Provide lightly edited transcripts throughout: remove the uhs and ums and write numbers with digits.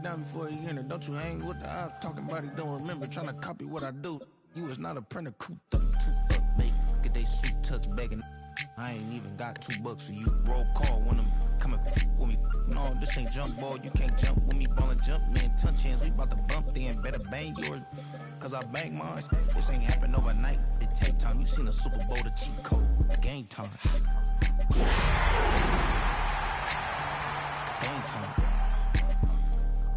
it down before he enter. Don't you hang with the ops talking about he don't remember. Trying to copy what I do. You was not a printer, cooped up, mate. Get they suit touch begging. I ain't even got $2 for you. Roll call when I'm coming with me. No, this ain't jump ball. You can't jump with me. Ball and jump, man. Touch hands. We about to bump then. Better bang yours, cause I bang mine. This ain't happen overnight. It take time. You seen a Super Bowl, the cheat code. Game time. Game time.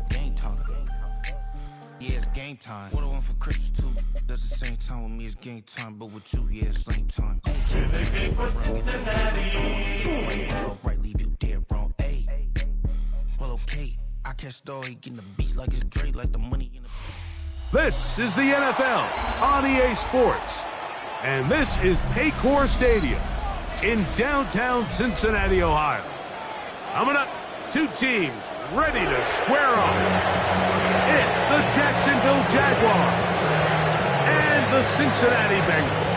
Game time. Yeah, it's game time. What I want for Christmas too. That's the same time with me, it's game time. But with you, yeah, it's same time. Right, leave you dead wrong. Hey, well, okay. I catch the dog, he getting the beats like it's Dre, like the money in the. This is the NFL on EA Sports. And this is Paycor Stadium in downtown Cincinnati, Ohio. Coming up, two teams ready to square off. It's the Jacksonville Jaguars and the Cincinnati Bengals.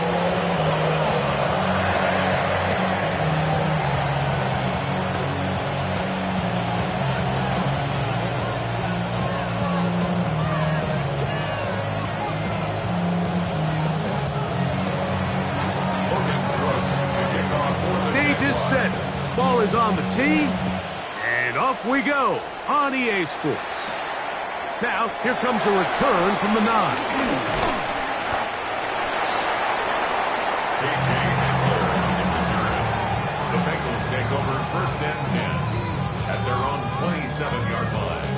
Stage is set. Ball is on the tee. And off we go on EA Sports. Now, here comes a return from the 9. The Bengals take over 1st and 10 at their own 27-yard line.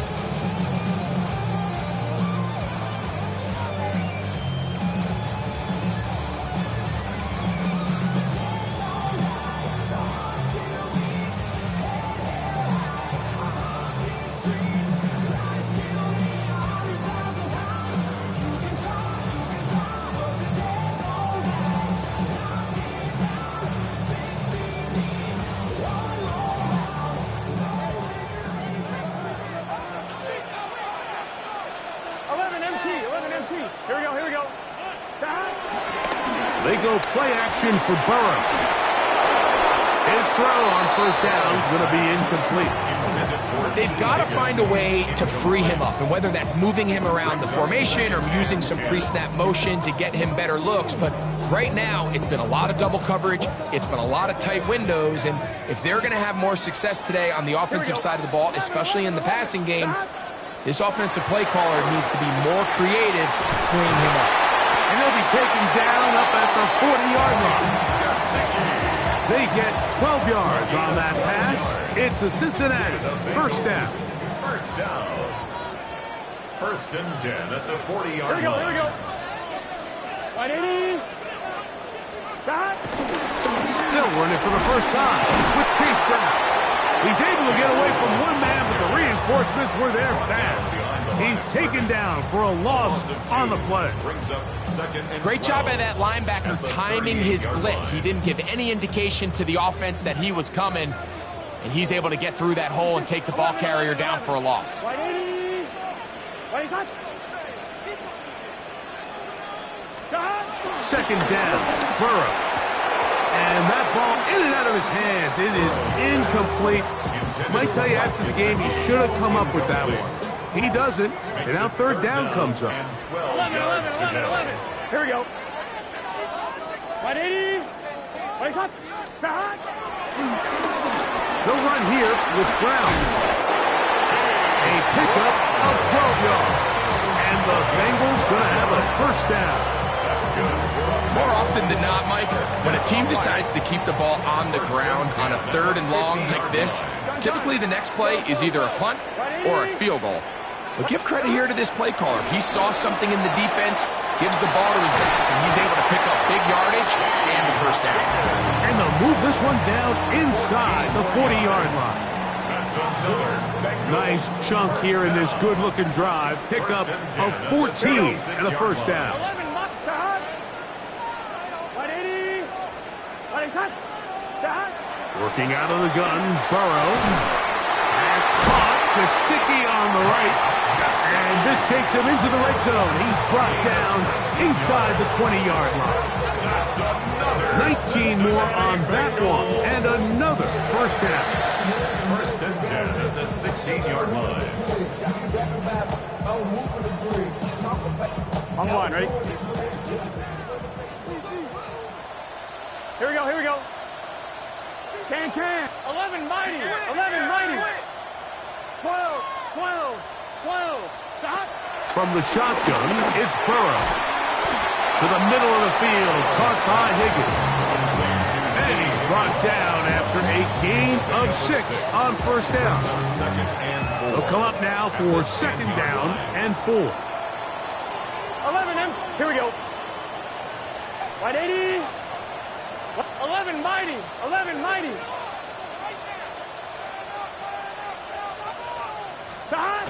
They go play action for Burrow. His throw on 1st down is going to be incomplete. They've got to find a way to free him up, and whether that's moving him around the formation or using some pre-snap motion to get him better looks. But right now, it's been a lot of double coverage. It's been a lot of tight windows, and if they're going to have more success today on the offensive side of the ball, especially in the passing game, this offensive play caller needs to be more creative freeing him up. And they'll be taken down up at the 40-yard line. They get 12 yards on that pass. It's a Cincinnati 1st down. 1st down. 1st and 10 at the 40-yard line. Here we go. 180. Shot. They'll run it for the first time with Chase Brown. He's able to get away from one man, but the reinforcements were there fast. He's taken down for a loss on the play. Great job by that linebacker timing his blitz. He didn't give any indication to the offense that he was coming, and he's able to get through that hole and take the ball carrier down for a loss. 2nd down, Burrow. And that ball in and out of his hands. It is incomplete. Might tell you after the game he should have come up with that one. He doesn't, and now 3rd down comes up. 11. Here we go. 180. They'll run here with Brown. A pickup of 12 yards. And the Bengals going to have a 1st down. More often than not, Mike, when a team decides to keep the ball on the ground on a 3rd and long like this, typically the next play is either a punt or a field goal. But give credit here to this play caller. He saw something in the defense, gives the ball to his back, and he's able to pick up big yardage and the 1st down. And they'll move this one down inside the 40-yard line. Nice chunk here in this good-looking drive. Pickup of 14 and a 1st down. Working out of the gun, Burrow has caught Gesicki on the right, and this takes him into the red zone. He's brought down inside the 20-yard line. 19 more on that one, and another 1st down. 1st and 10 at the 16-yard line. 1. Ready? Here we go, here we go. Can. 11 mighty. 11 mighty. 12. Stop. From the shotgun, it's Burrow. To the middle of the field, caught by Higgins. And he's brought down after a gain of 6 on first down. They'll come up now for second down and 4. 11 M. Here we go. 180. 11 mighty. 11 mighty. Stop.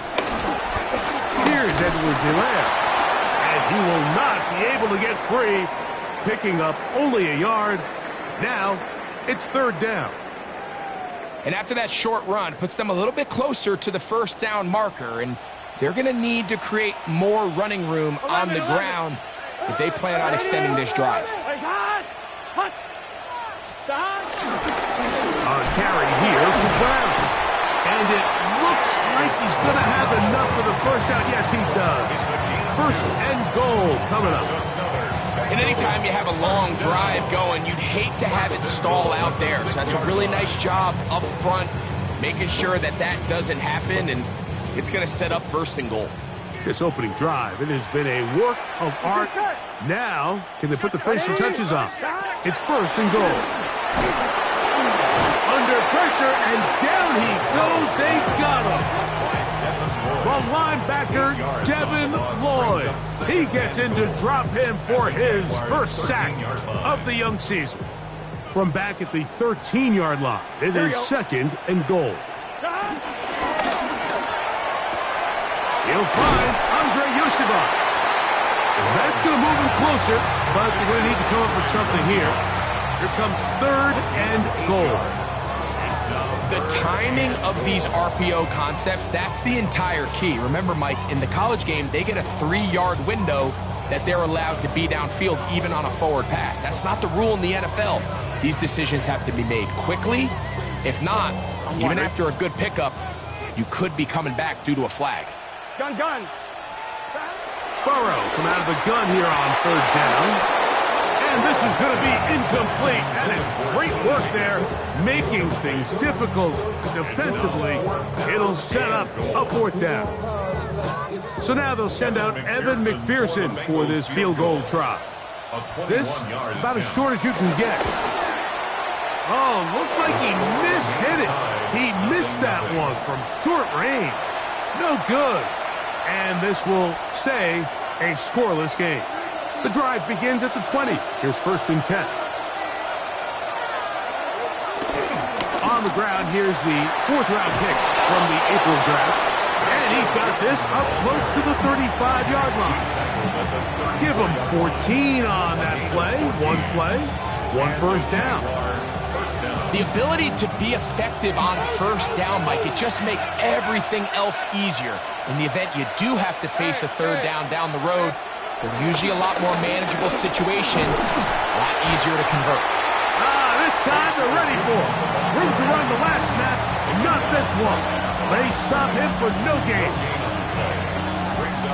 Here's Edwards-Helaire. And he will not be able to get free, picking up only a yard. Now, it's third down. And after that short run, puts them a little bit closer to the first down marker, and they're going to need to create more running room on the ground if they plan on extending this drive. On carry here for Brown. And it looks like he's going to have enough for the first down. Yes, he does. First and goal coming up. And anytime you have a long drive going, you'd hate to have it stall out there. So that's a really nice job up front, making sure that that doesn't happen, and it's going to set up first and goal. This opening drive, it has been a work of art. Now, can they put the finishing touches on? It's first and goal. Under pressure, and down he goes. They got him. From linebacker Devin Lloyd. He gets in to drop him for his first sack of the young season. From back at the 13-yard line, it is second and goal. He'll find Andre Yosibas. That's going to move him closer, but they're going to need to come up with something here. Here comes third and goal. The timing of these RPO concepts, that's the entire key. Remember, Mike, in the college game, they get a 3-yard window that they're allowed to be downfield even on a forward pass. That's not the rule in the NFL. These decisions have to be made quickly. If not, even after a good pickup, you could be coming back due to a flag. Gun. Burrow from out of the gun here on third down. And this is going to be incomplete. That is great work there, making things difficult defensively. It'll set up a fourth down. So now they'll send out Evan McPherson for this field goal try. This, about as short as you can get. Oh, looked like he mishit it. He missed that one from short range. No good. And this will stay a scoreless game. The drive begins at the 20. Here's first and 10. On the ground, here's the 4th-round pick from the April draft. And he's got this up close to the 35-yard line. Give him 14 on that play. One first down. The ability to be effective on first down, Mike, it just makes everything else easier. In the event you do have to face a third down the road, they're usually a lot more manageable situations, a lot easier to convert. This time they're ready for it. Room to run the last snap, not this one. They stop him for no gain.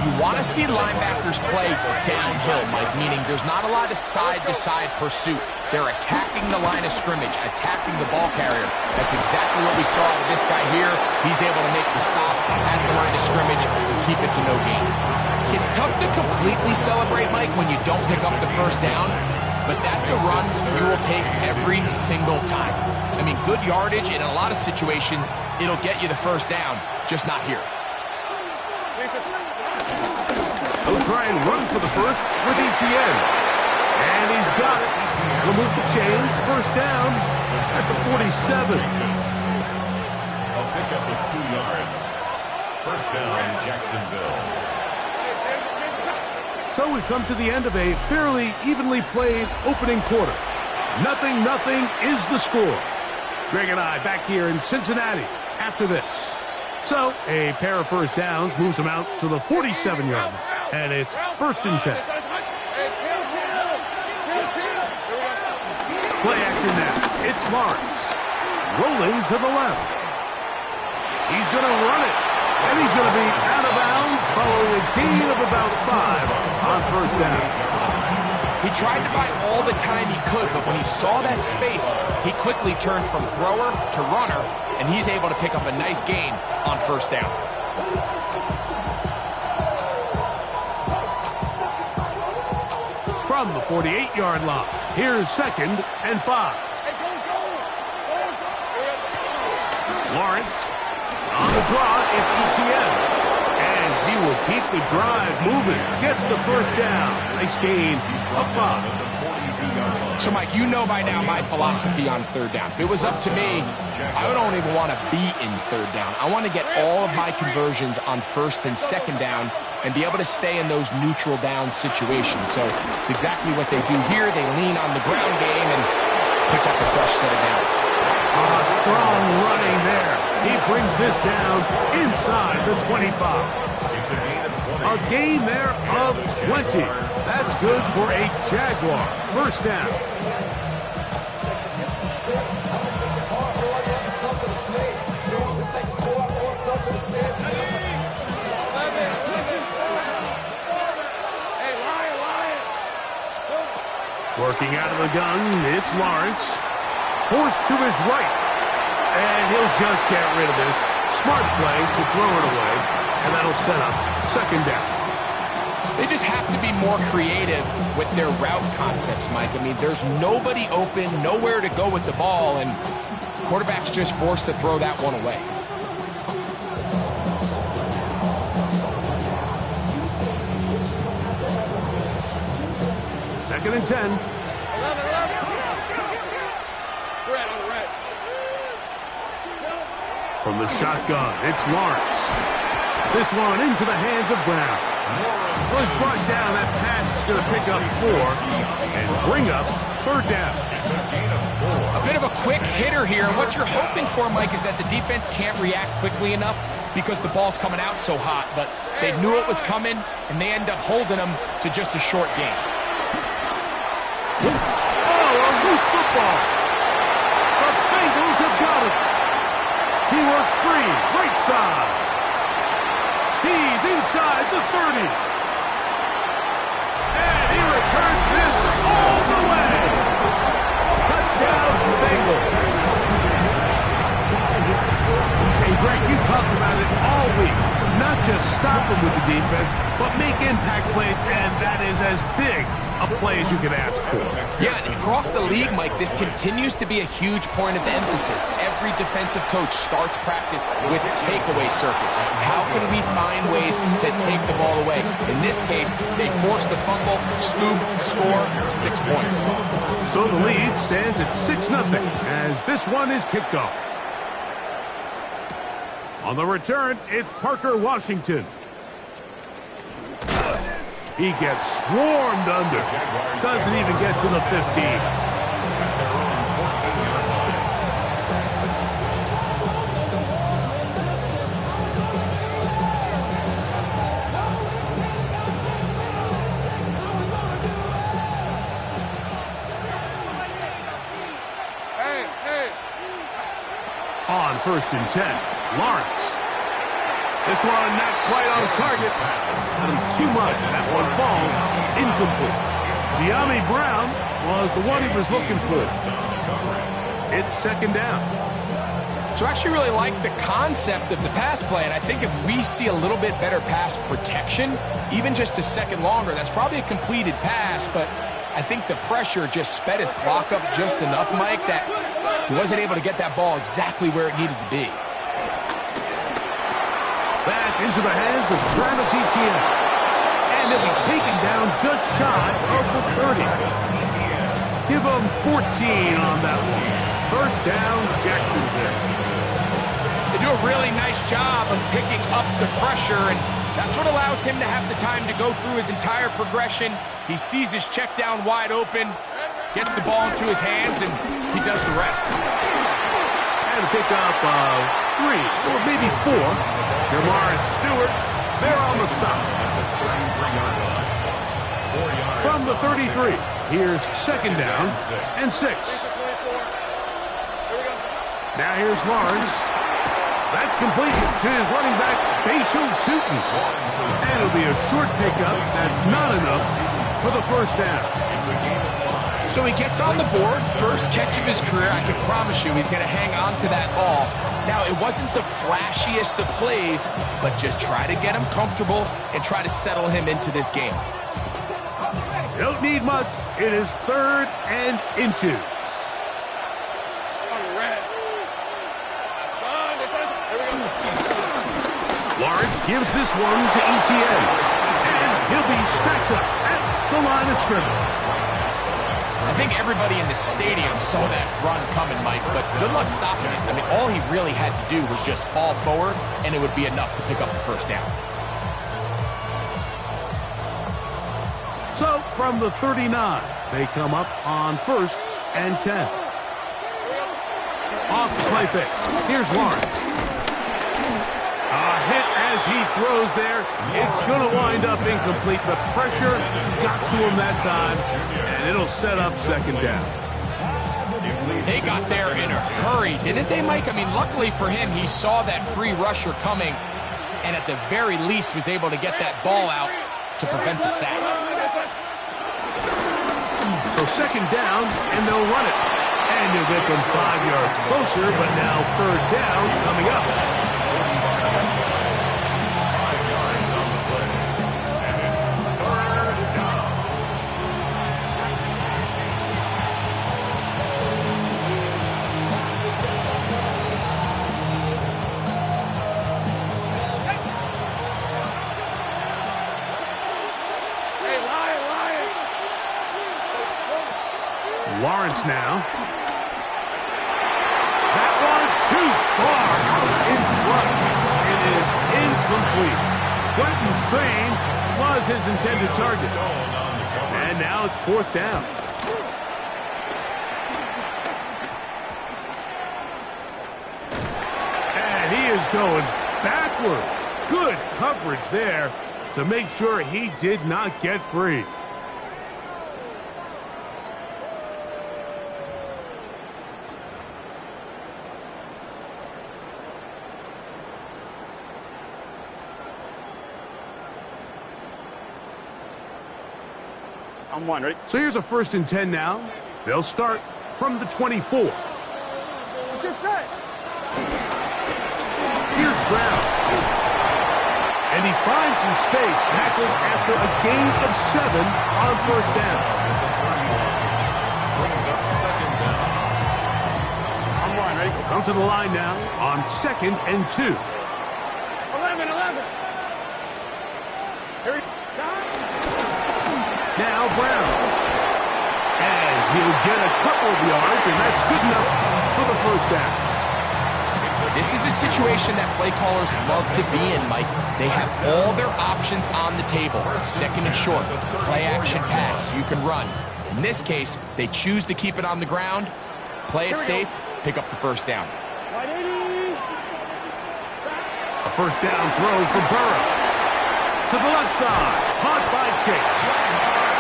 You want to see linebackers play downhill, Mike, meaning there's not a lot of side-to-side pursuit. They're attacking the line of scrimmage, attacking the ball carrier. That's exactly what we saw with this guy here. He's able to make the stop at the line of scrimmage and keep it to no gain. It's tough to completely celebrate, Mike, when you don't pick up the first down, but that's a run you will take every single time. I mean, good yardage, and in a lot of situations, it'll get you the first down, just not here. He'll try and run for the first with ETN. And he's got it. He'll move the chains. First down at the 47. They'll pick up the 2 yards. First down, Jacksonville. So we've come to the end of a fairly evenly played opening quarter. 0-0 is the score. Greg and I back here in Cincinnati after this. So a pair of first downs moves them out to the 47-yard line. And it's first and 10. Play action now. It's Lawrence. Rolling to the left. He's going to run it. And he's going to be out of bounds following a gain of about 5 on first down. He tried to buy all the time he could, but when he saw that space, he quickly turned from thrower to runner, and he's able to pick up a nice gain on first down. From the 48-yard line, here's 2nd and 5. Lawrence on the draw, it's ETN. And he will keep the drive moving. Gets the first down. Nice gain of 5. So, Mike, you know by now my philosophy on third down. If it was up to me, I don't even want to be in third down. I want to get all of my conversions on first and second down and be able to stay in those neutral down situations. So it's exactly what they do here. They lean on the ground game and pick up a fresh set of downs. Strong running there. He brings this down inside the 25. A gain there of 20. That's good for a Jaguar. First down. Working out of the gun, it's Lawrence. Forced to his right. And he'll just get rid of this. Smart play to throw it away. And that'll set up second down. They just have to be more creative with their route concepts, Mike. I mean, there's nobody open, nowhere to go with the ball, and quarterback's just forced to throw that one away. Second and 10. From the shotgun, it's Lawrence. This one into the hands of Brown. Was brought down. That pass is going to pick up 4 and bring up third down. A bit of a quick hitter here. What you're hoping for, Mike, is that the defense can't react quickly enough because the ball's coming out so hot. But they knew it was coming, and they end up holding them to just a short game. Oh, a loose football. The Bengals have got it. He works free, right side. He's inside the 30. And he returns this all the way. Touchdown, Bengals. And Greg, you talked about it all week. Not just stop him with the defense, but make impact plays, and that is as big a play as you can ask for. Yeah, and across the league, Mike, this continues to be a huge point of emphasis. Every defensive coach starts practice with takeaway circuits. How can we find ways to take the ball away? In this case, they force the fumble, scoop, score, 6 points. So the lead stands at 6-0 as this one is kicked off. On the return, it's Parker Washington. He gets swarmed under. Doesn't even get to the 15. On first and 10, Lawrence. This one not quite on target. Not him too much. That one falls incomplete. De'Ami Brown was the one he was looking for. It's second down. So I actually really like the concept of the pass play, and I think if we see a little bit better pass protection, even just a second longer, that's probably a completed pass, but I think the pressure just sped his clock up just enough, Mike, that he wasn't able to get that ball exactly where it needed to be. That's into the hands of Travis Etienne. And he'll be taken down just shy of the 30. Give him 14 on that one. First down, Jacksonville. They do a really nice job of picking up the pressure, and that's what allows him to have the time to go through his entire progression. He sees his check down wide open, gets the ball into his hands, and he does the rest. And to pick up 3 or maybe 4. Jamar Stewart, there on the stop. From the 33, here's second down and 6. Now here's Lawrence. That's complete to his running back, Facial Tootin. And it'll be a short pickup. That's not enough for the first down. So he gets on the board, first catch of his career. I can promise you he's going to hang on to that ball. Now, it wasn't the flashiest of plays, but just try to get him comfortable and try to settle him into this game. You don't need much. It is 3rd and inches. Lawrence gives this one to Etienne. And he'll be stacked up at the line of scrimmage. I think everybody in the stadium saw that run coming, Mike, but good luck stopping it. I mean, all he really had to do was just fall forward, and it would be enough to pick up the first down. So, from the 39, they come up on 1st and 10. Off the play fake. Here's Lawrence. A hit as he throws there. It's going to wind up incomplete. The pressure got to him that time, and it'll set up 2nd down. They got there in a hurry, didn't they, Mike? I mean, luckily for him, he saw that free rusher coming, and at the very least was able to get that ball out to prevent the sack. So 2nd down, and they'll run it. And you'll get them 5 yards closer, but now 3rd down coming up. 5 yards on the play. And it's 3rd down. Hey, Lion! Lawrence now. That one too far in front. It is incomplete. Quentin Strange was his intended target. And now it's 4th down. And he is going backwards. Good coverage there to make sure he did not get free. I'm one, ready? So here's a 1st and 10 now. They'll start from the 24. Good set. Here's Brown. And he finds some space, tackled after a gain of 7 on 1st down. Brings up 2nd down. I'm one, ready? Come to the line now on 2nd and 2. 11. Here we go. Now Brown. And he'll get a couple of yards, and that's good enough for the 1st down. This is a situation that play callers love to be in, Mike. They have all their options on the table. 2nd and short, play action pass, you can run. In this case, they choose to keep it on the ground, play it safe, pick up the 1st down. A 1st down throw for Burrow. To the left side, caught by Chase.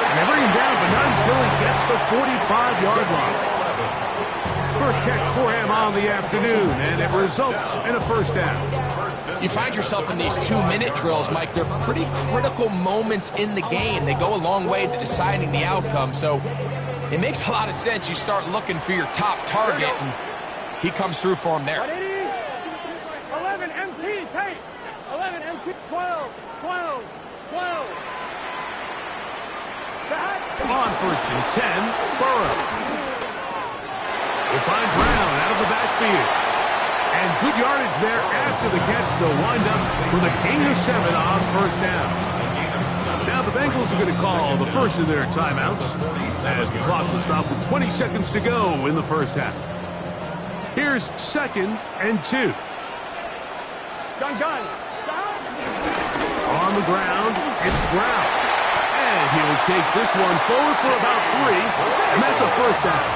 And they bring him down, but not until he gets the 45-yard line. First catch for him on the afternoon, and it results in a 1st down. You find yourself in these 2-minute drills, Mike. They're pretty critical moments in the game. They go a long way to deciding the outcome, so it makes a lot of sense. You start looking for your top target, and he comes through for him there. 11 MP, Tate. 11 MP, 12. On 1st and 10, Burrow. They find Brown out of the backfield. And good yardage there after the catch. They'll wind up with a gain of 7 on 1st down. Now the Bengals are going to call the first of their timeouts as the clock will stop with 20 seconds to go in the 1st half. Here's 2nd and 2. Gun. On the ground, it's Brown. And he'll take this one forward for about 3, and that's a 1st down.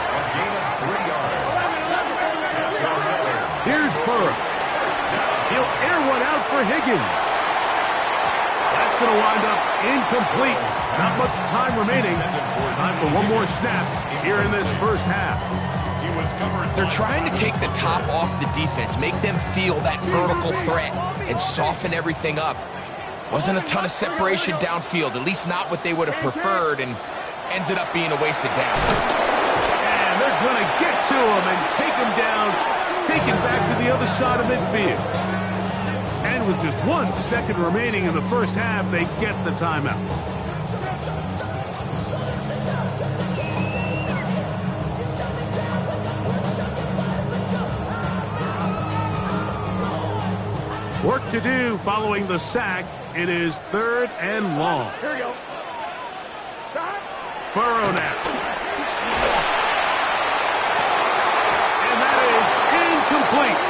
A gain of 3 yards. Here's Burrow. He'll air one out for Higgins. That's going to wind up incomplete. Not much time remaining. Time for one more snap here in this 1st half. They're trying to take the top off the defense, make them feel that vertical threat, and soften everything up. Wasn't a ton of separation downfield, at least not what they would have preferred, and ends it up being a wasted down. And they're going to get to him and take him down, take him back to the other side of midfield. And with just 1 second remaining in the first half, they get the timeout. Work to do following the sack. It is 3rd and long. Here we go. Burrow now. And that is incomplete.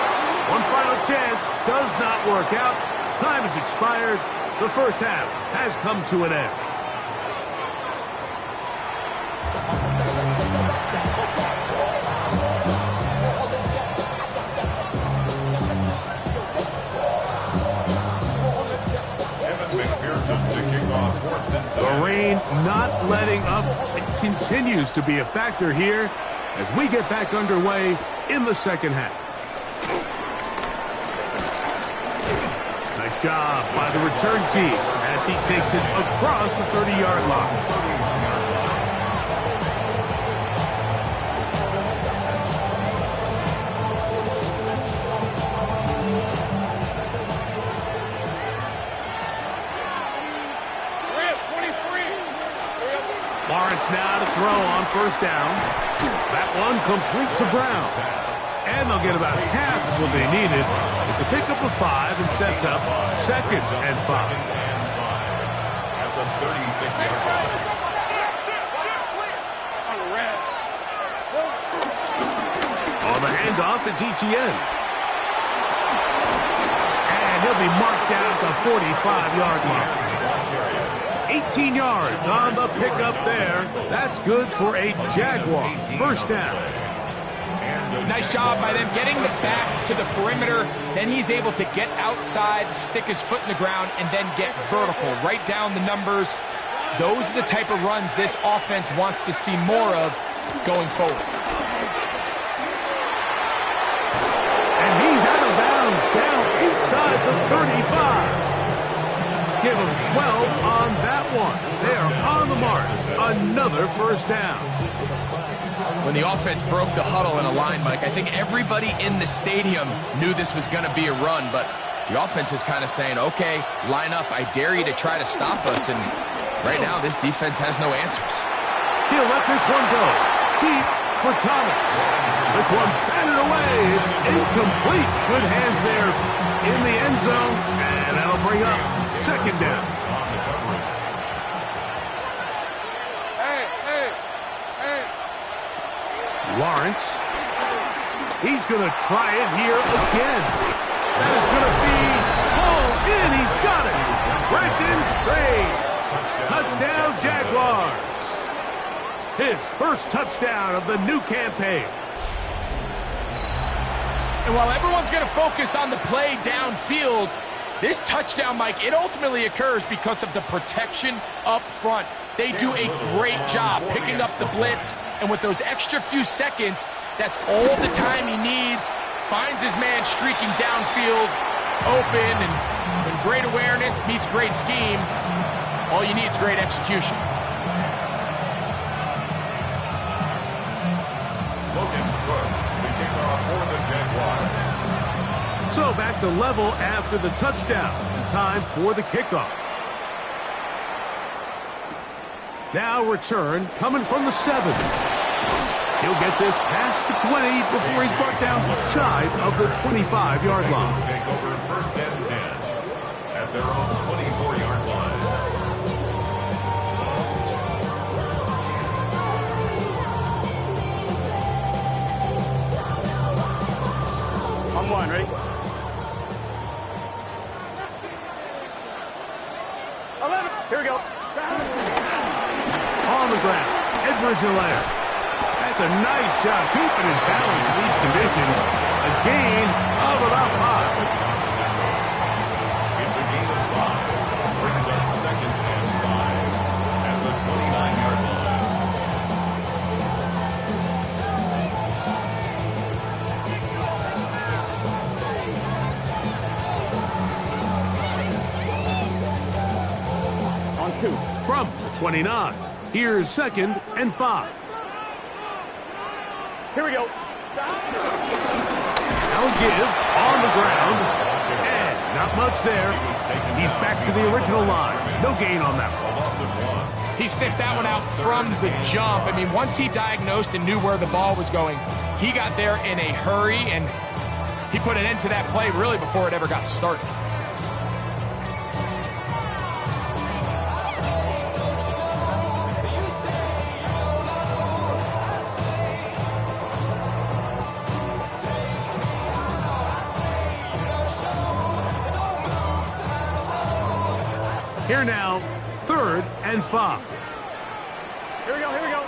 One final chance does not work out. Time has expired. The first half has come to an end. The rain not letting up. It continues to be a factor here as we get back underway in the second half. Nice job by the return team as he takes it across the 30-yard line. Lawrence now to throw on first down. That one complete to Brown. And they'll get about half of what they needed. It's a pickup of 5 and sets up 2nd and 5. At the 36-yard line. On the handoff, it's Etienne. And he'll be marked down at the 45-yard line. 18 yards on the pickup there. That's good for a Jaguar. First down. Nice job by them getting the back to the perimeter. Then he's able to get outside, stick his foot in the ground, and then get vertical. Right down the numbers. Those are the type of runs this offense wants to see more of going forward. And he's out of bounds down inside the 35. Give them 12 on that one. They are on the mark. Another first down. When the offense broke the huddle in a line, Mike, I think everybody in the stadium knew this was going to be a run, but the offense is kind of saying, okay, line up. I dare you to try to stop us, and right now this defense has no answers. He'll let this one go. Deep for Thomas. This one batted away. It's incomplete. Good hands there in the end zone, and that'll bring up 2nd down. Lawrence. He's going to try it here again. That is going to be hauled in. He's got it. Brenton straight. Touchdown, Jaguars. His first touchdown of the new campaign. And while everyone's going to focus on the play downfield, this touchdown, Mike, it ultimately occurs because of the protection up front. They do a great job picking up the blitz, and with those extra few seconds, that's all the time he needs. Finds his man streaking downfield, open, and when great awareness meets great scheme, all you need is great execution. So back to level after the touchdown. Time for the kickoff. Now return coming from the 7. He'll get this past the 20 before he's brought down shy of the 25-yard line. Take over 1st and 10 at their own 24-yard line. On 1, ready? 11. Here we go. On the ground, Edwards-Helaire. That's a nice job keeping his balance in these conditions. A gain of about 5. It's a gain of 5. Brings up 2nd and 5 at the 29-yard line. From the 29, here's 2nd and 5. Here we go. Now a give on the ground, and not much there. He's back to the original line. No gain on that one. He sniffed that one out from the jump. I mean, once he diagnosed and knew where the ball was going, he got there in a hurry, and he put an end to that play really before it ever got started. Here now, 3rd and 5. Here we go, here we go.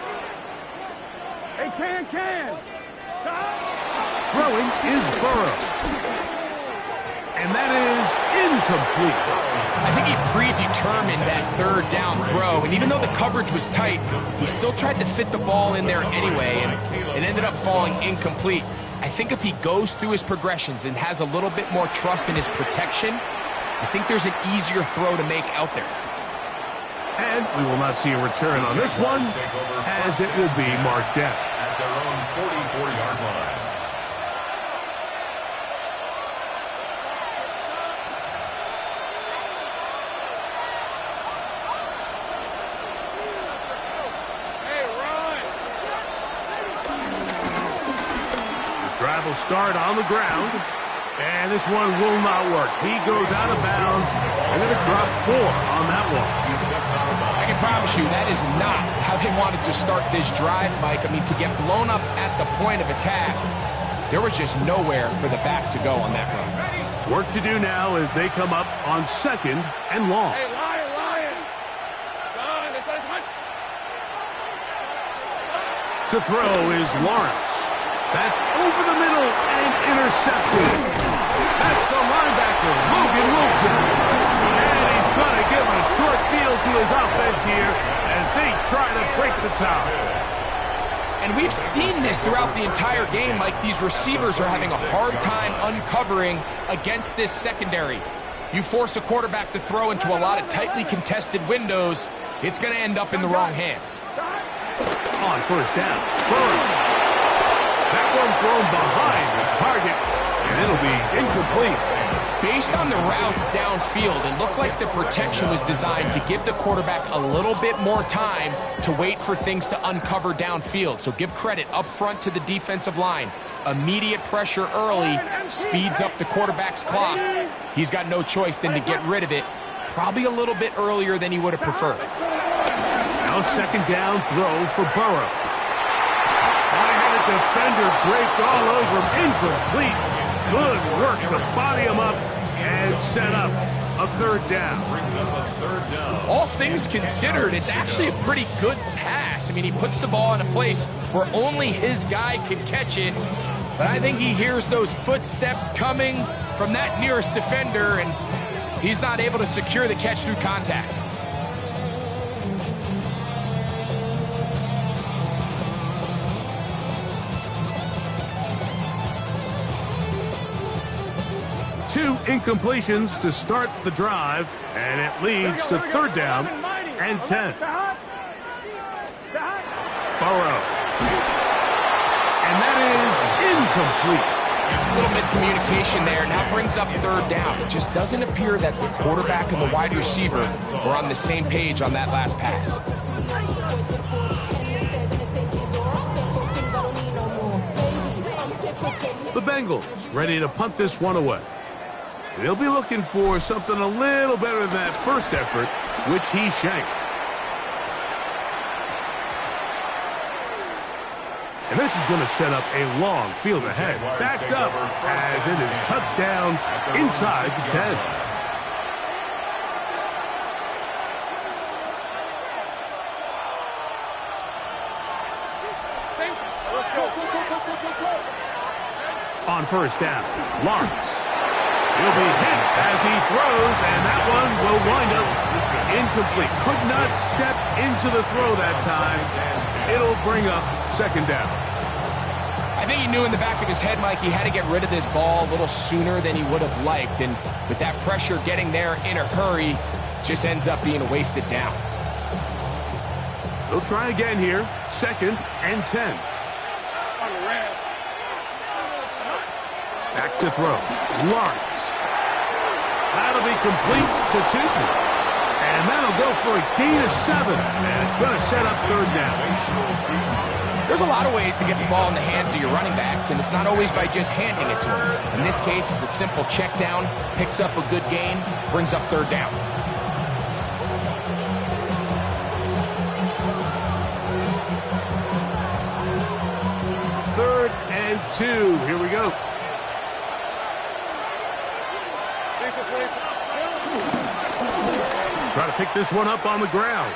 Hey, can. Throwing is Burrow. And that is incomplete. I think he predetermined that 3rd down throw, and even though the coverage was tight, he still tried to fit the ball in there anyway, and it ended up falling incomplete. I think if he goes through his progressions and has a little bit more trust in his protection, I think there's an easier throw to make out there. And we will not see a return on this one, as it will be marked down. At their own 44-yard line. Hey, run. The drive will start on the ground. And this one will not work. He goes out of bounds. They're going to drop 4 on that one. I can promise you that is not how they wanted to start this drive, Mike. I mean, to get blown up at the point of attack, there was just nowhere for the back to go on that run. Work to do now as they come up on 2nd and long. Hey, Lion. Son, it's like what? To throw is Lawrence. That's over the middle and intercepted. That's the linebacker, Logan Wilson. And he's going to give a short field to his offense here as they try to break the tie. And we've seen this throughout the entire game, Mike. These receivers are having a hard time uncovering against this secondary. You force a quarterback to throw into a lot of tightly contested windows, it's going to end up in the wrong hands. On 1st down, Burrow. That one thrown behind his target, and it'll be incomplete. Based on the routes downfield, it looked like the protection was designed to give the quarterback a little bit more time to wait for things to uncover downfield. So give credit up front to the defensive line. Immediate pressure early speeds up the quarterback's clock. He's got no choice than to get rid of it, probably a little bit earlier than he would have preferred. Now 2nd down throw for Burrow. Defender draped all over him, incomplete. Good work to body him up and set up a 3rd down. All things considered, it's actually a pretty good pass. I mean, he puts the ball in a place where only his guy can catch it, but I think he hears those footsteps coming from that nearest defender, and he's not able to secure the catch through contact. Two incompletions to start the drive, and it leads to 3rd down and 10. Burrow. And that is incomplete. A little miscommunication there, and that brings up 3rd down. It just doesn't appear that the quarterback and the wide receiver were on the same page on that last pass. The Bengals ready to punt this one away. They'll be looking for something a little better than that first effort, which he shanked. And this is going to set up a long field ahead. Backed up as it is touchdown inside the 10. On 1st down, Lawrence. He'll be hit as he throws, and that one will wind up incomplete. Could not step into the throw that time. It'll bring up 2nd down. I think he knew in the back of his head, Mike, he had to get rid of this ball a little sooner than he would have liked. And with that pressure getting there in a hurry, just ends up being a wasted down. They'll try again here. 2nd and 10. Back to throw. Lawrence. That'll be complete to Tootin. And that'll go for a gain of 7. And it's going to set up 3rd down. There's a lot of ways to get the ball in the hands of your running backs, and it's not always by just handing it to them. In this case, it's a simple check down, picks up a good gain, brings up 3rd down. Third and 2. Here we go. Try to pick this one up on the ground.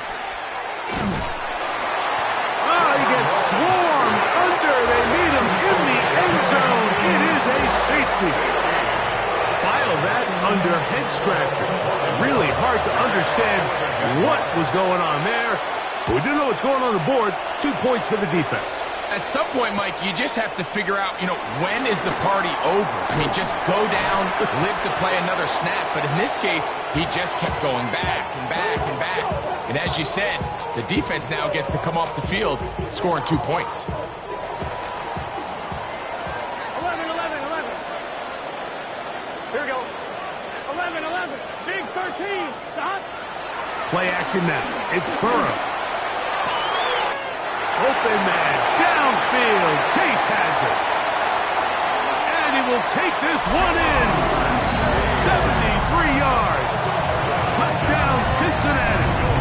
He gets swarmed under. They meet him in the end zone. It is a safety. File that under head scratcher. Really hard to understand what was going on there. But we do know what's going on the board. 2 points for the defense. At some point, Mike, you just have to figure out, when is the party over? I mean, just go down, live to play another snap. But in this case, he just kept going back and back and back. And as you said, the defense now gets to come off the field, scoring 2 points. 11. Here we go. 11. Big 13. Stop. Play action now. It's Burrow. Open man. Downfield. Chase has it. And he will take this one in. 73 yards. Touchdown, Cincinnati.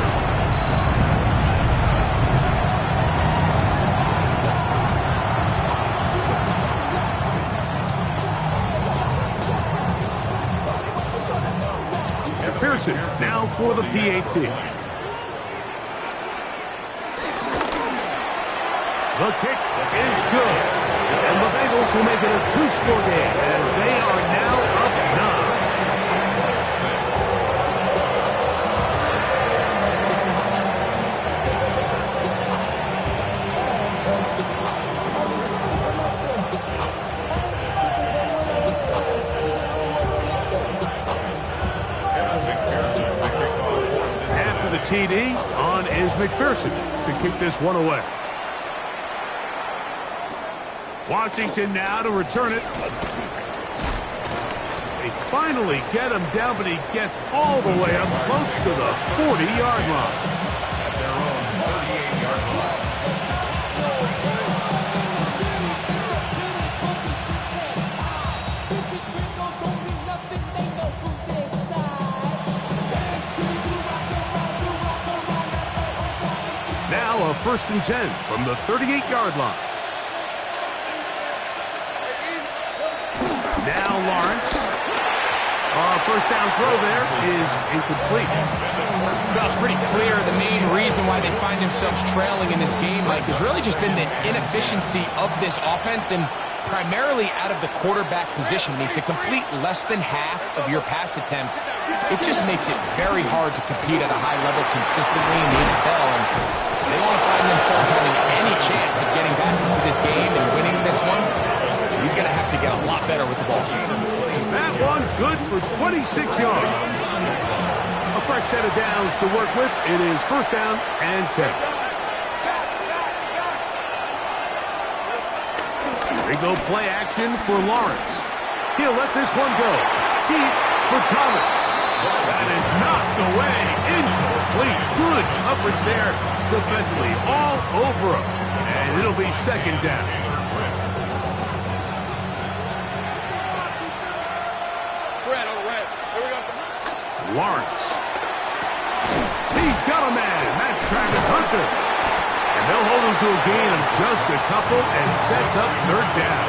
Pearson now for the PAT. The kick is good. And the Bengals will make it a 2-score game as they are now up 9. After the TD, on is McPherson to kick this one away. Washington now to return it. They finally get him down, but he gets all the way up close to the 40-yard line. At their own 38-yard line. Now a 1st and 10 from the 38-yard line. Now Lawrence. First down throw there is incomplete. Well, it's pretty clear the main reason why they find themselves trailing in this game, Mike, has really just been the inefficiency of this offense and primarily out of the quarterback position. I mean, to complete less than half of your pass attempts, it just makes it very hard to compete at a high level consistently in the NFL. And they want to find themselves having any chance of getting back into this game and winning this one. He's going to have to get a lot better with the ball. That one good for 26 yards. A fresh set of downs to work with. It is 1st down and 10. They go play action for Lawrence. He'll let this one go. Deep for Thomas. That is knocked away. Incomplete. Good coverage there defensively. All over him. And it'll be 2nd down. Lawrence. He's got a man. That's Travis Hunter. And they'll hold him to a gain of just a couple and sets up 3rd down.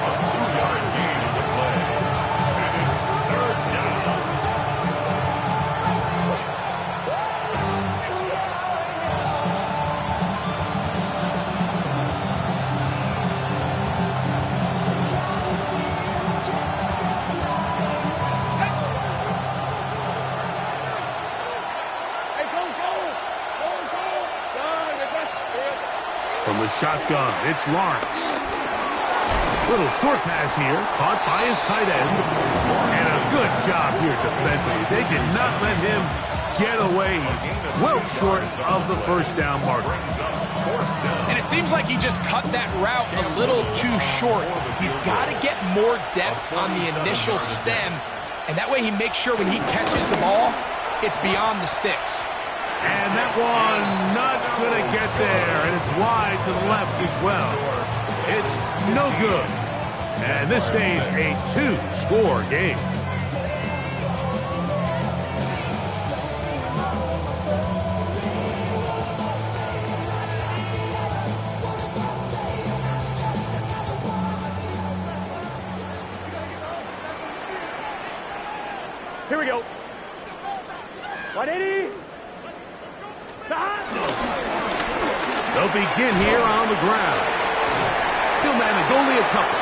A 2-yard gain to play. And it's 3rd down. From the shotgun, it's Lawrence. Little short pass here, caught by his tight end. And a good job here defensively. They did not let him get away. He's well short of the first down marker. And it seems like he just cut that route a little too short. He's got to get more depth on the initial stem, and that way he makes sure when he catches the ball, it's beyond the sticks. And that one not going to get there, and it's wide to the left as well. It's no good. And this stays a 2-score game. Here we go. 180. They'll begin here on the ground. Still manage only a couple.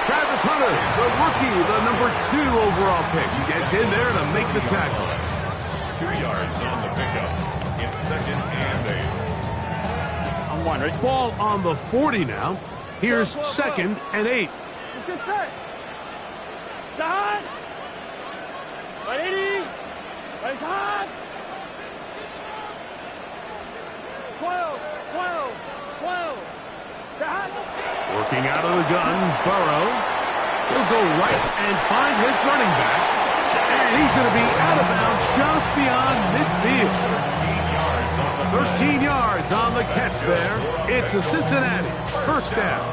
Travis Hunter, the rookie, the number 2 overall pick, gets in there to make the tackle. 2 yards on the pickup. It's 2nd and 8. I'm one, ready? Ball on the 40 now. Here's 2nd and 8. Get set. Side. 180. Right side. 12. Side. Working out of the gun, Burrow. He'll go right and find his running back. And he's going to be out of bounds just beyond midfield. 13 yards on the catch there. It's a Cincinnati first down.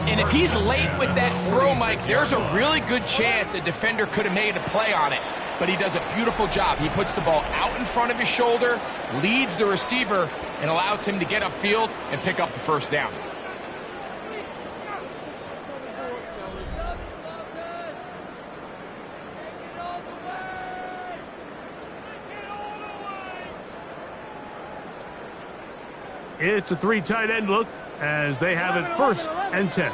And if he's late with that throw, Mike, there's a really good chance a defender could have made a play on it. But he does a beautiful job. He puts the ball out in front of his shoulder, leads the receiver, and allows him to get upfield and pick up the first down. It's a 3 tight end look as they have it 1st and 10.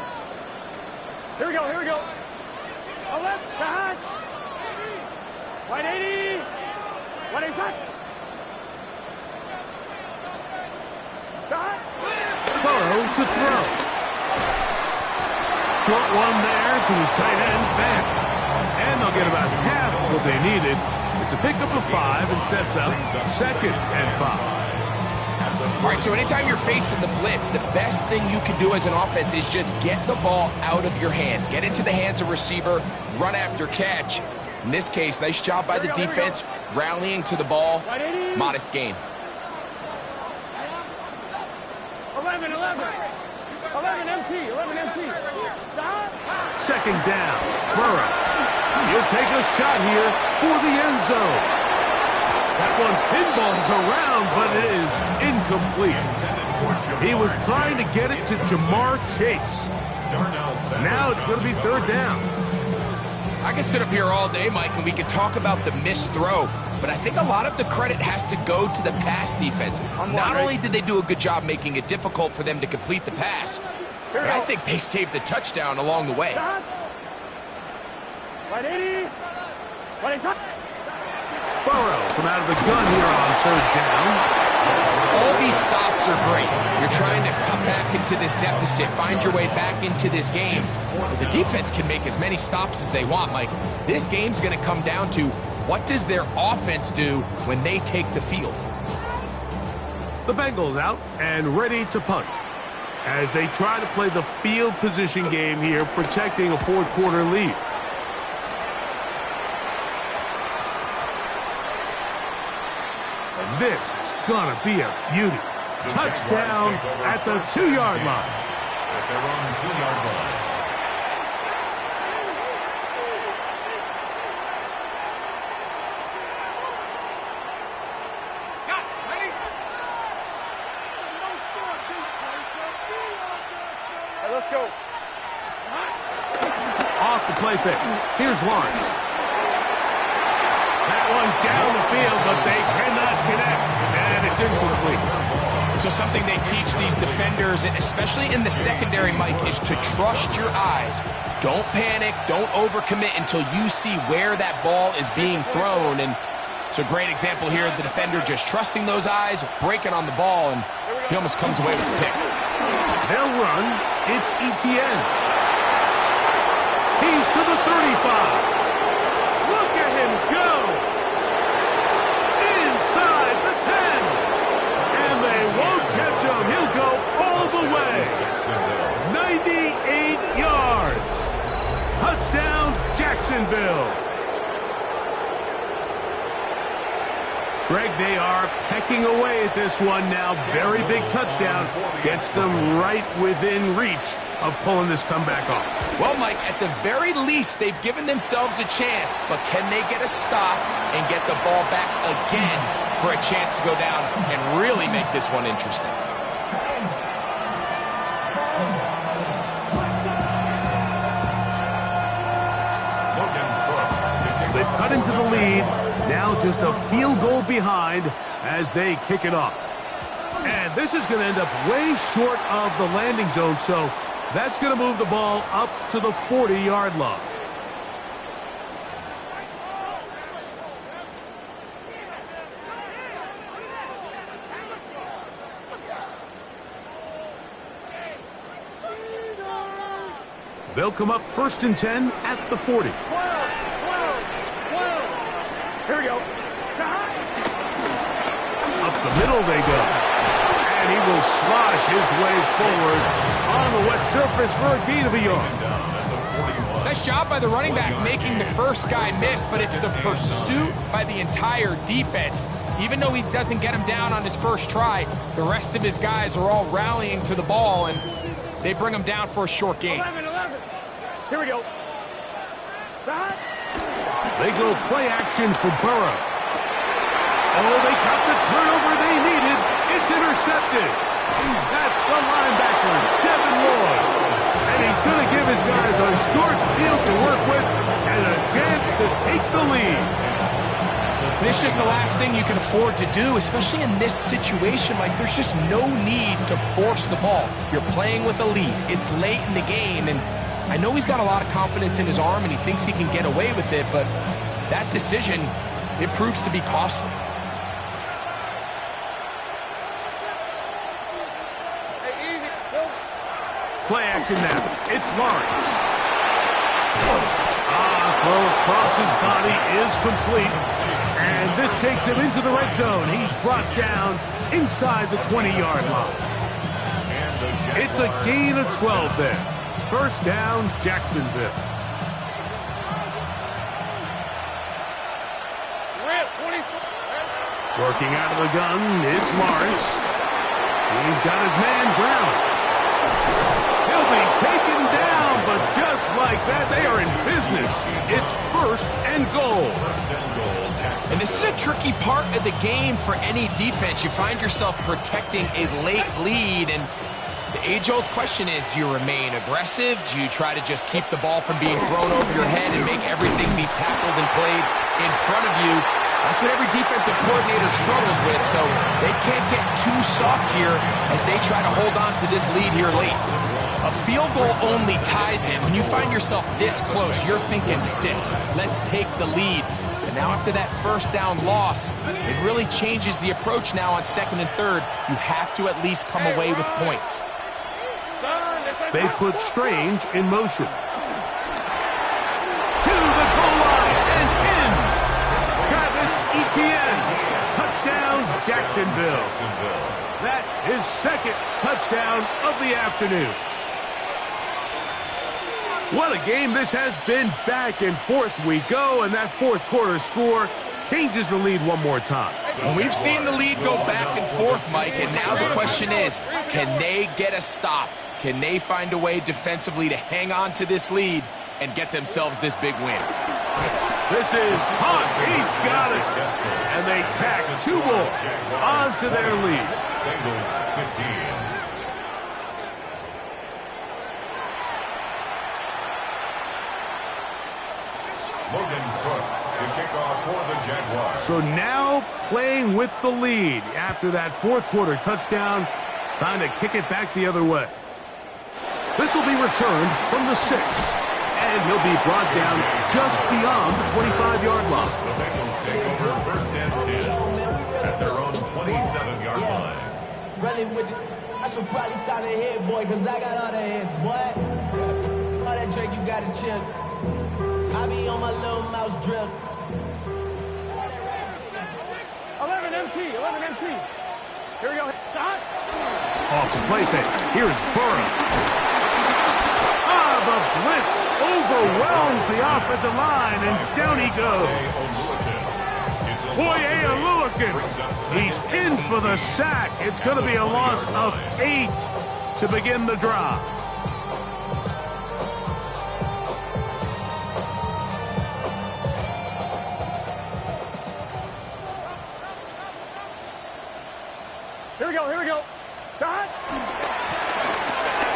Here we go. Left, side. 180. 180. Side. Burrow to throw. Short one there to his tight end, Van. And they'll get about half what they needed. It's a pickup of 5 and sets up 2nd and 5. All right, so anytime you're facing the blitz, the best thing you can do as an offense is just get the ball out of your hand. Get into the hands of receiver, run after catch. In this case, nice job by the defense, rallying to the ball. Modest gain. 11 MT. 2nd down. Burrow. He'll take a shot here for the end zone. That one pinballs around, but it is incomplete. He was trying to get it to Jamar Chase. Now it's going to be 3rd down. I can sit up here all day, Mike, and we can talk about the missed throw, but I think a lot of the credit has to go to the pass defense. Not only did they do a good job making it difficult for them to complete the pass, but I think they saved the touchdown along the way. 180. Burrow from out of the gun here on 3rd down. All these stops are great. You're trying to cut back into this deficit, find your way back into this game. But the defense can make as many stops as they want, Mike. This game's going to come down to what does their offense do when they take the field. The Bengals out and ready to punt as they try to play the field position game here, protecting a 4th quarter lead. And this is going to be a beauty. Touchdown at the 2-yard line. At their own 2-yard line. Let's go. Off the play fake. Here's Lawrence. That one down the field, but they cannot connect, and it's incomplete. So something they teach these defenders, especially in the secondary, Mike, is to trust your eyes. Don't panic. Don't overcommit until you see where that ball is being thrown. And So great example here, the defender just trusting those eyes, breaking on the ball, and he almost comes away with the pick. They'll run. It's Etienne. He's to the 35. Look at him go. Inside the 10. And they won't catch him. He'll go all the way. 98 yards. Touchdown, Jacksonville. Greg, they are pecking away at this one now. Very big touchdown. Gets them right within reach of pulling this comeback off. Well, Mike, at the very least, they've given themselves a chance, but can they get a stop and get the ball back again for a chance to go down and really make this one interesting? So they've cut into the lead. Now just a field goal behind as they kick it off. And this is going to end up way short of the landing zone, so that's going to move the ball up to the 40-yard line. They'll come up 1st and 10 at the 40. Here we go. Up the middle they go. And he will slosh his way forward on the wet surface for a gain of a yard. Nice job by the running back making the first guy miss, but it's the pursuit by the entire defense. Even though he doesn't get him down on his first try, the rest of his guys are all rallying to the ball, and they bring him down for a short gain. 11. Here we go. They go play action for Burrow. Oh, they got the turnover they needed. It's intercepted. That's the linebacker, Devin Lloyd. And he's going to give his guys a short field to work with and a chance to take the lead. It's just the last thing you can afford to do, especially in this situation. Like, there's just no need to force the ball. You're playing with a lead. It's late in the game, and I know he's got a lot of confidence in his arm and he thinks he can get away with it, but that decision, it proves to be costly. Play action now. It's Lawrence. Throw across his body is complete. And this takes him into the red zone. He's brought down inside the 20-yard line. It's a gain of 12 there. 1st down, Jacksonville. Working out of the gun, it's Lawrence. He's got his man Brown. He'll be taken down, but just like that, they are in business. It's 1st and goal. And this is a tricky part of the game for any defense. You find yourself protecting a late lead, and the age-old question is, do you remain aggressive? Do you try to just keep the ball from being thrown over your head and make everything be tackled and played in front of you? That's what every defensive coordinator struggles with, so they can't get too soft here as they try to hold on to this lead here late. A field goal only ties him. When you find yourself this close, you're thinking 6. Let's take the lead. And now after that 1st down loss, it really changes the approach now on 2nd and 3rd. You have to at least come away with points. They put Strange in motion. To the goal line and in. Travis Etienne. Touchdown, Jacksonville. That is 2nd touchdown of the afternoon. What a game this has been. Back and forth we go, and that 4th quarter score changes the lead one more time. Well, we've seen the lead go back and forth, Mike, and now the question is, can they get a stop? Can they find a way defensively to hang on to this lead and get themselves this big win? This is hot. He's got it. And they tack 2 more onto their lead. Bengals 15. Logan Cook to kick off for the Jaguars. So now playing with the lead after that 4th quarter touchdown. Time to kick it back the other way. This will be returned from the 6. And he'll be brought down just beyond the 25-yard line. The Bengals take over 1st and Running with I should probably sign a hit, boy, because I got all the hits, boy. All that Drake, you got a chip. I be on my little mouse drip. 11 MT. Here we go. Stop. Off the play fake. Here's Burrow. The blitz overwhelms the offensive line, and down he goes. Foye Oluwakin. He's in for the sack. It's going to be a loss of 8 to begin the drive. Here we go. Stop.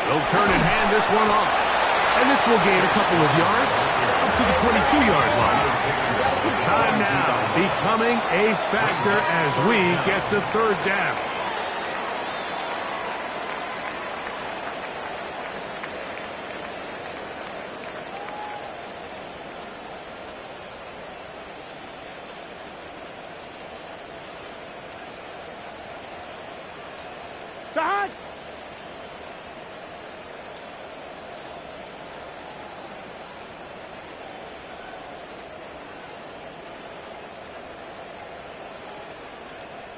They'll turn and hand this one off. And this will gain a couple of yards up to the 22-yard line. Time now becoming a factor as we get to third down. Stop.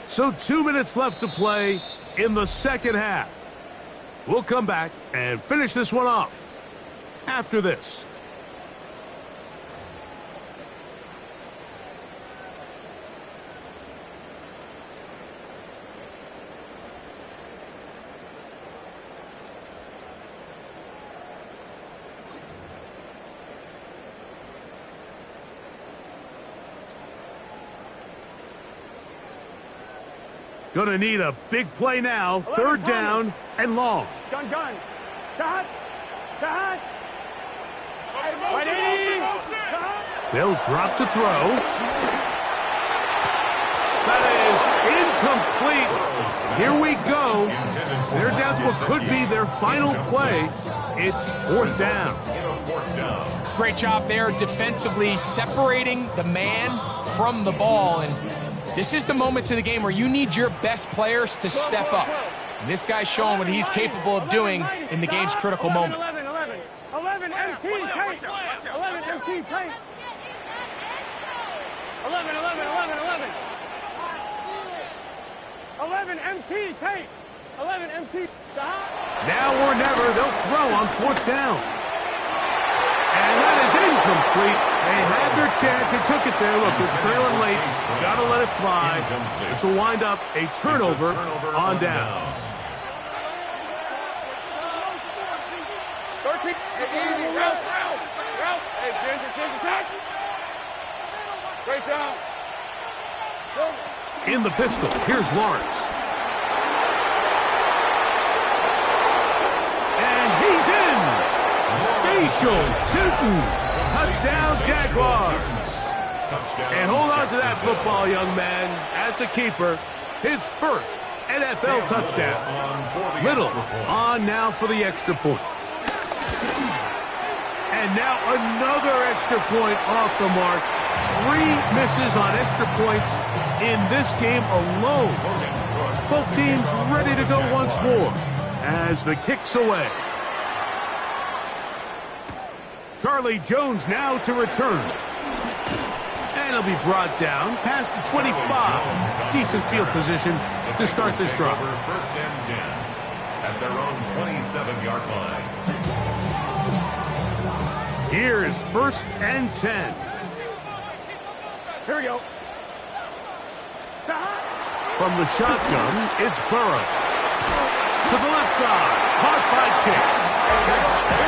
So 2 minutes left to play in the second half. We'll come back and finish this one off after this. Gonna need a big play now. Third down and long. Gun. Stop. They'll drop to throw. That is incomplete. Here we go. They're down to what could be their final play. It's fourth down. Great job there defensively, separating the man from the ball. And this is the moments of the game where you need your best players to step up. And this guy's showing what he's capable of doing in the game's critical moment. 11 MT tight. 11 MT tight. 11 MT tight. 11 MT. Stop. Now or never, they'll throw on fourth down. And that is incomplete. They had their chance. They took it there. Look, they're trailing late. Got to let it fly. This will wind up a turnover on downs. 13. Route. Hey, Ginger. Great job. In the pistol, here's Lawrence. And he's in. Facial shooting. Touchdown, Jaguars. And hold on to that football, young man. That's a keeper. His first NFL touchdown. Little on now for the extra point. And now another extra point off the mark. 3 misses on extra points in this game alone. Both teams ready to go once more as the kick's away. Charlie Jones now to return. And he'll be brought down past the 25. Decent field position to start this drive. First and 10 at their own 27-yard line. Here's first and 10. Here we go. From the shotgun, it's Burrow. To the left side. Caught by Chase.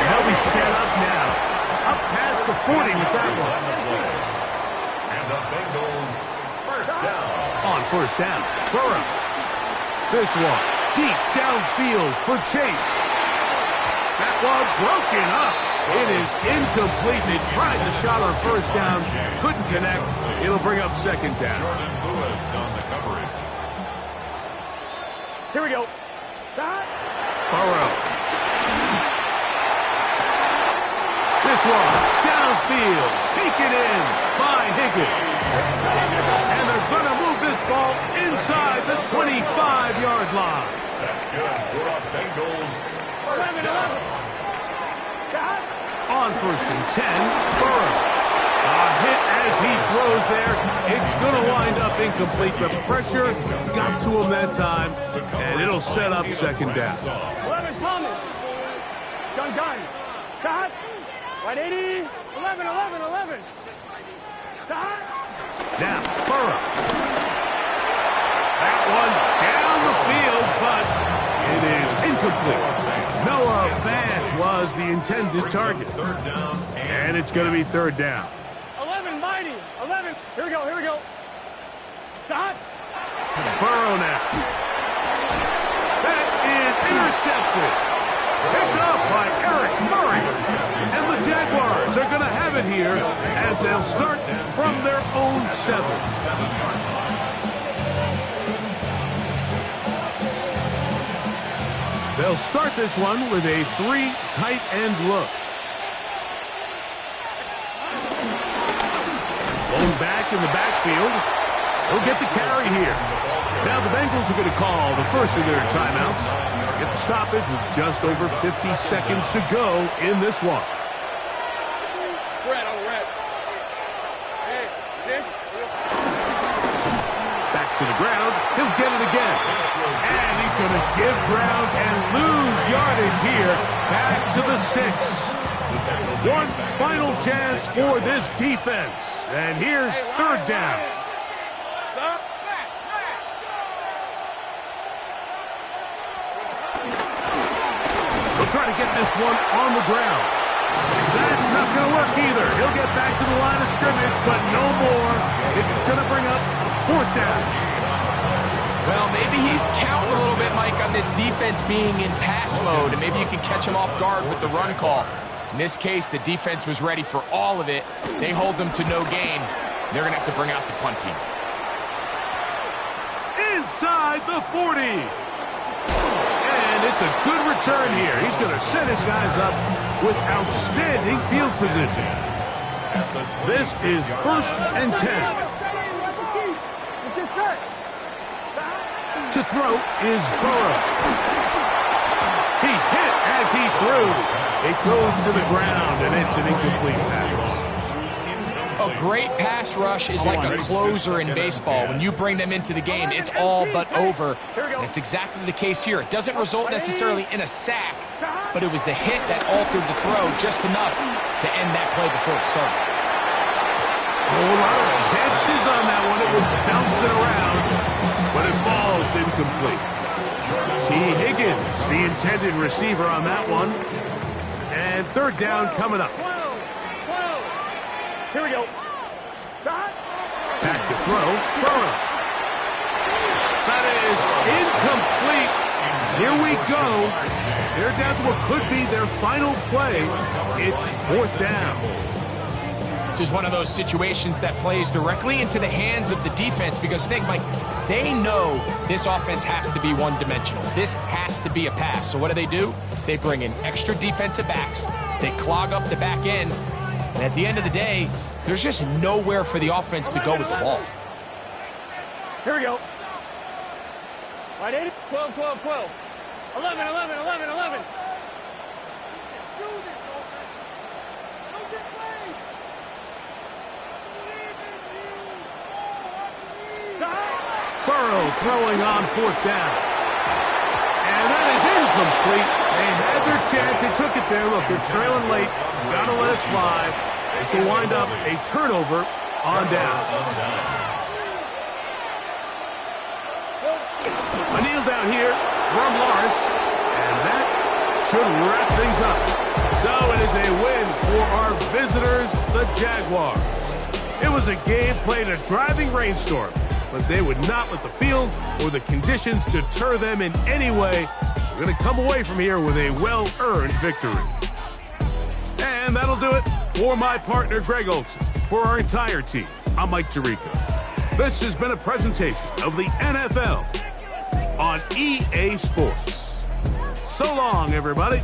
They'll be set up now. Up past the 40 with that one. And the Bengals first down. On first down, Burrow. This one, deep downfield for Chase. That one broken up. It is incomplete. They tried the shot on first down. Couldn't connect. It'll bring up second down. Jordan Lewis on the coverage. Here we go. Burrow. This one, downfield, taken in by Higgins. And they're going to move this ball inside the 25-yard line. Bengals first 11, down. 11. Stop. On 1st and 10, Burrow. A hit as he throws there. It's going to wind up incomplete. The pressure got to him that time, and it'll set up 2nd down. 11, Thomas. Gun. Stop. 180. 11, 11, 11. Stop. Now, Burrow. That one down the field, but it is incomplete. Noah Fant was the intended target. 3rd down. And it's going to be 3rd down. 11, mighty. 11. Here we go. Stop. Burrow now. That is intercepted. Picked up by Eric Murray. And the Jaguars are going to have it here as they'll start from their own 7. 7-yard line. They'll start this one with a 3 tight end look. Blown back in the backfield. He'll get the carry here. Now the Bengals are going to call the first of their timeouts. Get the stoppage with just over 50 seconds to go in this one. Red on red. Hey, this. Back to the ground. He'll get it again. And he's going to give ground and lose yardage here. Back to the 6. One final chance for this defense. And here's 3rd down. Stop. He'll try to get this one on the ground. That's not going to work either. He'll get back to the line of scrimmage, but no more. It's going to bring up 4th down. Well, maybe he's counting a little bit, Mike, on this defense being in pass mode, and maybe you can catch him off guard with the run call. In this case, the defense was ready for all of it. They hold them to no gain. They're going to have to bring out the punt team. Inside the 40. And it's a good return here. He's going to set his guys up with outstanding field position. This is 1st and 10. To throw is Burrow. He's hit as he threw. It goes to the ground, and it's an incomplete pass. A great pass rush is like a closer in baseball. When you bring them into the game, it's all but over. And it's exactly the case here. It doesn't result necessarily in a sack, but it was the hit that altered the throw just enough to end that play before it started. A lot of chances on that one. It was bouncing around, but it falls incomplete. T. Higgins, the intended receiver on that one. And 3rd down coming up. 12. Here we go. Stop. Back to throw. Burrow. That is incomplete. Here we go. They're down to what could be their final play. It's 4th down. This is one of those situations that plays directly into the hands of the defense because think, Mike, they know this offense has to be one-dimensional. This has to be a pass. So what do? They bring in extra defensive backs. They clog up the back end. And at the end of the day, there's just nowhere for the offense to go with the ball. Here we go. 180. 12, 12, 12. 11, 11, 11, 11. Burrow throwing on 4th down. And that is incomplete. They had their chance. They took it there. Look, they're trailing late. Got to let it fly. This will wind up a turnover on down. A kneel down here from Lawrence. And that should wrap things up. So it is a win for our visitors, the Jaguars. It was a game played in a driving rainstorm, but they would not let the field or the conditions deter them in any way. We're going to come away from here with a well-earned victory. And that'll do it for my partner, Greg Olson. For our entire team, I'm Mike Tirico. This has been a presentation of the NFL on EA Sports. So long, everybody.